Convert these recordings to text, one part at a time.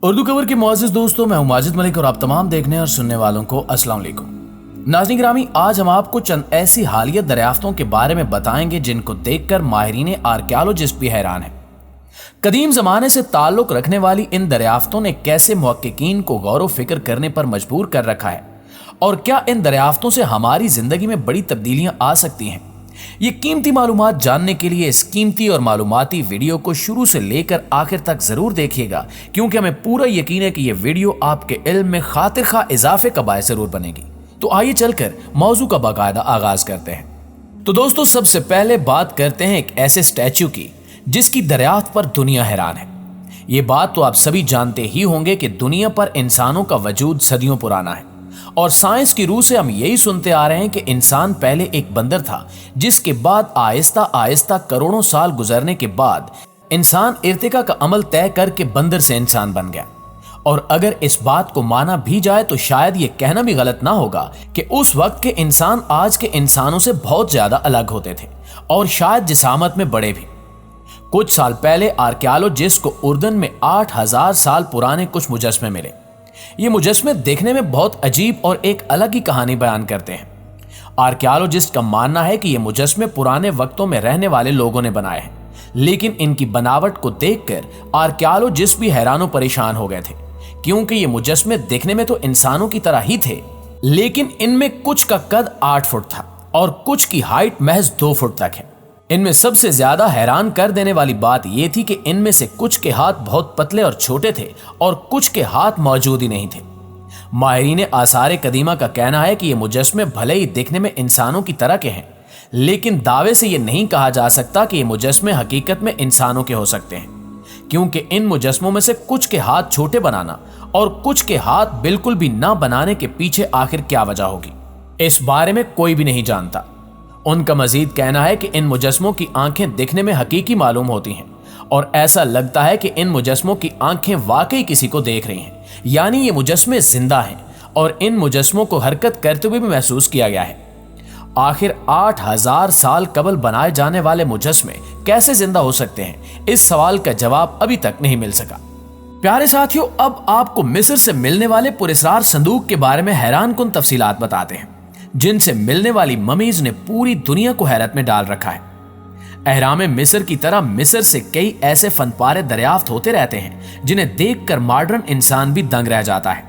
Urdu cover के मुअज़्ज़िज़ दोस्तों, मैं हूं माजिद मलिक और आप तमाम देखने और सुनने वालों को अस्सलाम वालेकुम। नाज़रीन गिरामी, आज हम आपको चंद ऐसी हालिया दरियाफ्तों के बारे में बताएंगे जिनको देखकर माहिरीन आर्कियोलॉजिस्ट भी हैरान हैं। कदीम ज़माने से ताल्लुक़ रखने वाली इन दरियाफ्तों ने कैसे मुहक्किकीन को गौर व फिक्र करने पर मजबूर कर रखा है, और क्या इन दरियाफ्तों से हमारी ज़िंदगी में बड़ी तब्दीलियाँ आ सकती हैं। ये कीमती मालूमात जानने के लिए इस कीमती और मालूमाती वीडियो को शुरू से लेकर आखिर तक जरूर देखिएगा, क्योंकि हमें पूरा यकीन है कि ये वीडियो आपके इल्म में खातिर खा इजाफे का बायस जरूर बनेगी। तो आइए चलकर मौजू का बाकायदा आगाज करते हैं। तो दोस्तों, सबसे पहले बात करते हैं एक ऐसे स्टैच्यू की जिसकी दरियाफ्त पर दुनिया हैरान है। ये बात तो आप सभी जानते ही होंगे कि दुनिया पर इंसानों का वजूद सदियों पुराना है, और साइंस की रूह से हम यही सुनते आ रहे हैं कि इंसान पहले एक बंदर था, जिसके बाद आहिस्ता आहिस्ता करोड़ों साल गुजरने के बाद इंसान इर्तिका का अमल तय करके बंदर से इंसान बन गया। और अगर इस बात को माना भी जाए तो शायद ये कहना भी गलत ना होगा कि उस वक्त के इंसान आज के इंसानों से बहुत ज्यादा अलग होते थे, और शायद जिसामत में बड़े भी। कुछ साल पहले आर्कियोलॉजिस्ट को उर्दन में 8000 साल पुराने कुछ मुजस्मे मिले। ये मुजस्मे देखने में बहुत अजीब और एक अलग ही कहानी बयान करते हैं। आर्कियोलॉजिस्ट का मानना है कि ये मुजस्मे पुराने वक्तों में रहने वाले लोगों ने बनाए हैं, लेकिन इनकी बनावट को देखकर आर्कियोलॉजिस्ट भी हैरान परेशान हो गए थे, क्योंकि ये मुजस्मे देखने में तो इंसानों की तरह ही थे, लेकिन इनमें कुछ का कद 8 फुट था और कुछ की हाइट महज 2 फुट तक है। इनमें सबसे ज्यादा हैरान कर देने वाली बात यह थी कि इनमें से कुछ के हाथ बहुत पतले और छोटे थे और कुछ के हाथ मौजूद ही नहीं थे। माहिरीन आसार कदीमा का कहना है कि ये मुजस्मे भले ही दिखने में इंसानों की तरह के हैं, लेकिन दावे से ये नहीं कहा जा सकता कि ये मुजस्मे हकीकत में इंसानों के हो सकते हैं, क्योंकि इन मुजस्मों में से कुछ के हाथ छोटे बनाना और कुछ के हाथ बिल्कुल भी ना बनाने के पीछे आखिर क्या वजह होगी, इस बारे में कोई भी नहीं जानता। उनका मजीद कहना है कि इन मुजस्मों की आंखें दिखने में हकीकी मालूम होती हैं, और ऐसा लगता है कि इन मुजस्मों की आंखें वाकई किसी को देख रही हैं, यानी ये मुजस्मे जिंदा हैं और इन मुजस्मों को हरकत करते हुए भी महसूस किया गया है। आखिर 8000 साल कबल बनाए जाने वाले मुजस्मे कैसे जिंदा हो सकते हैं, इस सवाल का जवाब अभी तक नहीं मिल सका। प्यारे साथियों, अब आपको मिस्र से मिलने वाले पुरस्रार संदूक के बारे में हैरान कुन तफसीलात बताते हैं, जिनसे मिलने वाली ममीज ने पूरी दुनिया को हैरत में डाल रखा है। अहराम मिस्र की तरह मिस्र से कई ऐसे फनपारे दरियाफ्त होते रहते हैं जिन्हें देखकर मॉडर्न इंसान भी दंग रह जाता है।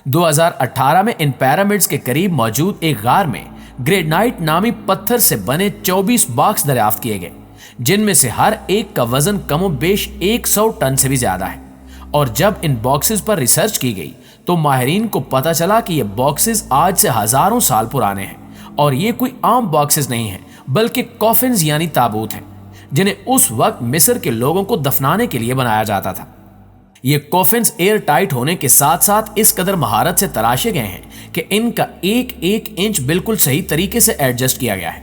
2018 में इन पिरामिड्स के करीब मौजूद एक गार में ग्रेनाइट नामी पत्थर से बने 24 बॉक्स दरियाफ्त किए गए, जिनमें से हर एक का वजन कमोबेश 100 टन से भी ज्यादा है। और जब इन बॉक्सेस पर रिसर्च की गई तो माहिरीन को पता चला कि ये बॉक्सेस आज से हजारों साल पुराने हैं, और ये कोई आम बॉक्सेस नहीं हैं, बल्कि कॉफिन्स यानी ताबूत हैं, जिन्हें उस वक्त मिस्र के लोगों को दफनाने के लिए बनाया जाता था। ये कॉफिन्स एयर टाइट होने के साथ साथ इस कदर महारत से तराशे गए हैं कि इनका एक एक इंच बिल्कुल सही तरीके से एडजस्ट किया गया है।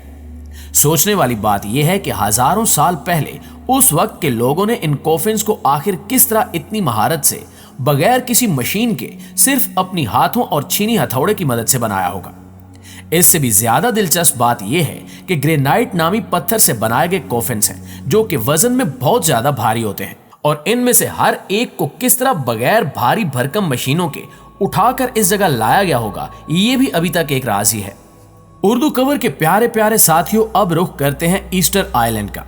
सोचने वाली बात यह है कि हजारों साल पहले उस वक्त के लोगों ने इन कॉफिन्स को आखिर किस तरह इतनी महारत से, बगैर किसी मशीन के, सिर्फ अपनी हाथों और छीनी हथौड़े की मदद से बनाया होगा। इससे भी ज्यादा दिलचस्प बात यह है कि ग्रेनाइट नामी पत्थर से बनाए गए कॉफिन्स हैं, जो कि वजन में बहुत ज्यादा भारी होते हैं, और इनमें से हर एक को किस तरह बगैर भारी भरकम मशीनों के उठाकर इस जगह लाया गया होगा, ये भी अभी तक एक राज ही है। उर्दू कवर के प्यारे प्यारे साथियों, अब रुख करते हैं ईस्टर आइलैंड का।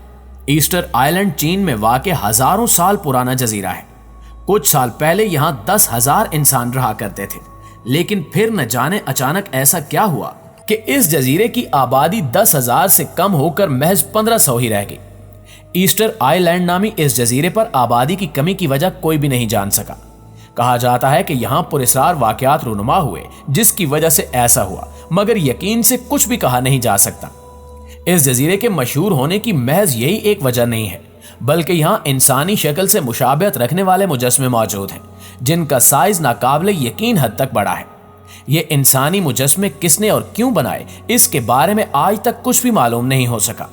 ईस्टर आइलैंड चीन में वाक़ हजारों साल पुराना जजीरा है। कुछ साल पहले यहाँ 10,000 इंसान रहा करते थे, लेकिन फिर न जाने अचानक ऐसा क्या हुआ कि इस जजीरे की आबादी 10,000 से कम होकर महज 1500 ही रह गई। ईस्टर आइलैंड नामी इस जजीरे पर आबादी की कमी की वजह कोई भी नहीं जान सका। कहा जाता है कि यहाँ पुरस्रार वाकयात रूनुमा हुए, जिसकी वजह से ऐसा हुआ, मगर यकीन से कुछ भी कहा नहीं जा सकता। इस जजीरे के मशहूर होने की महज यही एक वजह नहीं है, बल्कि यहाँ इंसानी शक्ल से मुशाबहत रखने वाले मुजस्मे मौजूद हैं, जिनका साइज नाकाबिले यकीन हद तक बड़ा है। ये इंसानी मुजस्मे किसने और क्यों बनाए, इसके बारे में आज तक कुछ भी मालूम नहीं हो सका।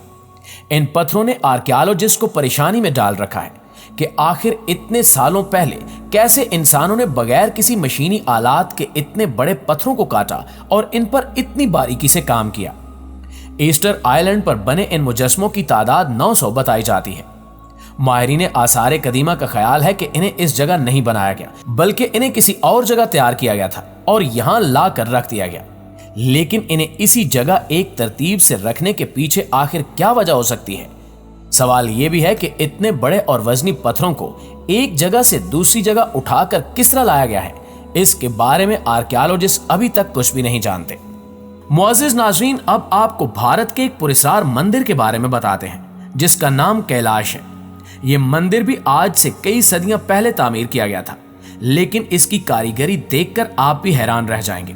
इन पत्थरों ने आर्कियोलॉजिस्ट को परेशानी में डाल रखा है कि आखिर इतने सालों पहले कैसे इंसानों ने बगैर किसी मशीनी आलात के इतने बड़े पत्थरों को काटा और इन पर इतनी बारीकी से काम किया। ईस्टर आइलैंड पर बने इन मुजस्मों की तादाद 900 बताई जाती है। माहिरीन आसार कदीमा का ख्याल है कि इन्हें इस जगह नहीं बनाया गया बल्कि इन्हें किसी और जगह तैयार किया गया था और यहाँ ला कर रख दिया गया। लेकिन इन्हें इसी जगह एक तरतीब से रखने के पीछे आखिर क्या वजह हो सकती है? सवाल ये भी है कि इतने बड़े और वजनी पत्थरों को एक जगह से दूसरी जगह उठाकर किस तरह लाया गया है, इसके बारे में आर्कियोलॉजिस्ट अभी तक कुछ भी नहीं जानते। मुअज़्ज़िज़ नाज़रीन, अब आपको भारत के एक पुरस्कार मंदिर के बारे में बताते हैं जिसका नाम कैलाश है। ये मंदिर भी आज से कई सदियां पहले तामीर किया गया था, लेकिन इसकी कारीगरी देखकर आप भी हैरान रह जाएंगे।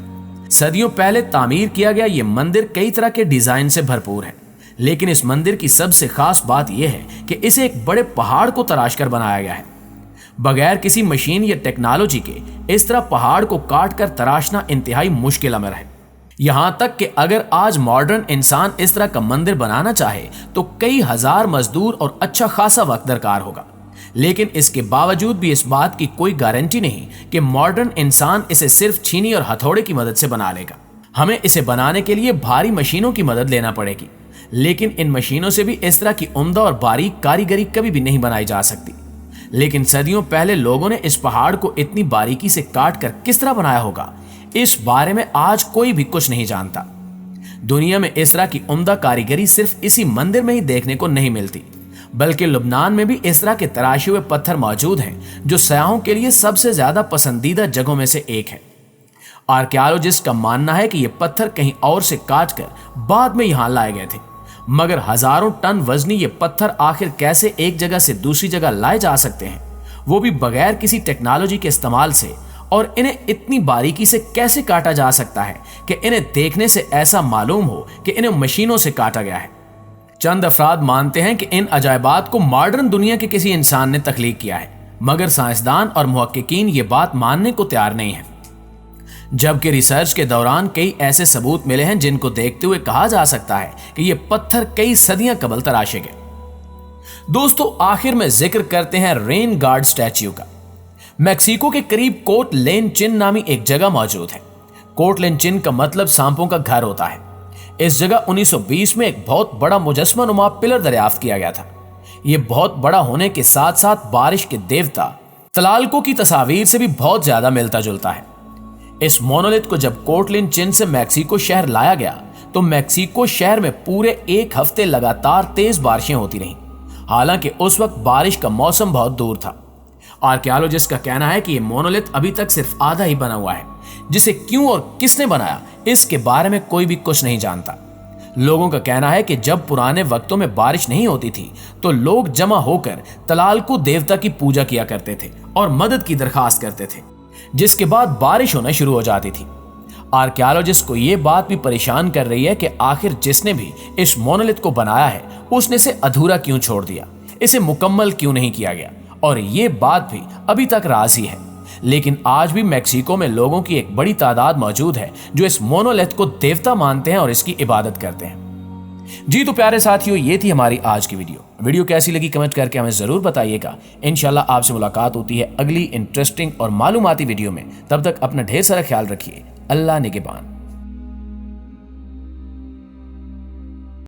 सदियों पहले तामीर किया गया ये मंदिर कई तरह के डिजाइन से भरपूर है, लेकिन इस मंदिर की सबसे खास बात यह है कि इसे एक बड़े पहाड़ को तराश कर बनाया गया है। बगैर किसी मशीन या टेक्नोलॉजी के इस तरह पहाड़ को काट कर तराशना इंतहाई मुश्किल अमर है। यहां तक कि अगर आज मॉडर्न इंसान इस तरह का मंदिर बनाना चाहे तो कई हजार मजदूर और अच्छा खासा वक्त दरकार होगा। लेकिन इसके बावजूद भी इस बात की कोई गारंटी नहीं कि मॉडर्न इंसान इसे सिर्फ छीनी और हथौड़े की मदद से बना लेगा। हमें इसे बनाने के लिए भारी मशीनों की मदद लेना पड़ेगी, लेकिन इन मशीनों से भी इस तरह की उम्दा और बारीक कारीगरी कभी भी नहीं बनाई जा सकती। लेकिन सदियों पहले लोगों ने इस पहाड़ को इतनी बारीकी से काट कर किस तरह बनाया होगा, इस बारे में आज कोई भी कुछ नहीं जानता। दुनिया में इस तरह की उम्दा कारीगरी सिर्फ इसी मंदिर में ही देखने को नहीं मिलती, बल्कि लुबनान में भी इस तरह के तराशे हुए पत्थर मौजूद हैं जो सयाहों के लिए सबसे ज्यादा पसंदीदा जगहों में से एक है। आर्कियोलॉजिस्ट का मानना है कि ये पत्थर कहीं और से काट कर बाद में यहां लाए गए थे, मगर हजारों टन वजनी ये पत्थर आखिर कैसे एक जगह से दूसरी जगह लाए जा सकते हैं, वो भी बगैर किसी टेक्नोलॉजी के इस्तेमाल से, और इन्हें इतनी बारीकी से कैसे काटा जा सकता है कि इन्हें देखने से ऐसा मालूम हो कि इन्हें मशीनों से काटा गया है। चंद अफराद मानते हैं कि इन अजायबात को मॉडर्न दुनिया के किसी इंसान ने तख्लीक किया है, मगर साइंसदान और मुहक्किकीन ये बात मानने को तैयार नहीं है। जबकि रिसर्च के दौरान कई ऐसे सबूत मिले हैं जिनको देखते हुए कहा जा सकता है कि ये पत्थर कई सदियां कबल तराशे गए। दोस्तों, आखिर में जिक्र करते हैं रेन गार्ड स्टैच्यू का। मैक्सिको के करीब कोट लेन चिन नामी एक जगह मौजूद है। कोट लेन चिन का मतलब सांपों का घर होता है। इस जगह 1920 में एक बहुत बड़ा मुजस्समा नुमा पिलर दरियाफ्त किया गया था। यह बहुत बड़ा होने के साथ साथ बारिश के देवता तलाल्को की तस्वीर से भी बहुत ज्यादा मिलता जुलता है। इस मोनोलिथ को जब कोट लेन चिन से मैक्सिको शहर लाया गया तो मैक्सिको शहर में पूरे एक हफ्ते लगातार तेज बारिशें होती रहीं। हालांकि उस वक्त बारिश का मौसम बहुत दूर था। आर्कियोलॉजिस्ट का कहना है कि यह मोनोलिथ अभी तक सिर्फ आधा ही बना हुआ है। जिसे क्यों और किसने बनाया, इसके बारे में कोई भी कुछ नहीं जानता। लोगों का कहना है कि जब पुराने वक्तों में बारिश नहीं होती थी तो लोग जमा होकर तलाल्को देवता की पूजा किया करते थे और मदद की दरखास्त करते थे, जिसके बाद बारिश होना शुरू हो जाती थी। आर्कियोलॉजिस्ट को यह बात भी परेशान कर रही है कि आखिर जिसने भी इस मोनोलिथ को बनाया है उसने इसे अधूरा क्यों छोड़ दिया, इसे मुकम्मल क्यों नहीं किया गया, और ये बात भी अभी तक राज ही है। लेकिन आज भी मैक्सिको में लोगों की एक बड़ी तादाद मौजूद है जो इस मोनोलिथ को देवता मानते हैं और इसकी इबादत करते हैं। जी तो प्यारे साथियों, ये थी हमारी आज की वीडियो कैसी लगी कमेंट करके हमें जरूर बताइएगा। इंशाल्लाह आपसे मुलाकात होती है अगली इंटरेस्टिंग और मालूमाती वीडियो में। तब तक अपना ढेर सारा ख्याल रखिए। अल्लाह निगहबान।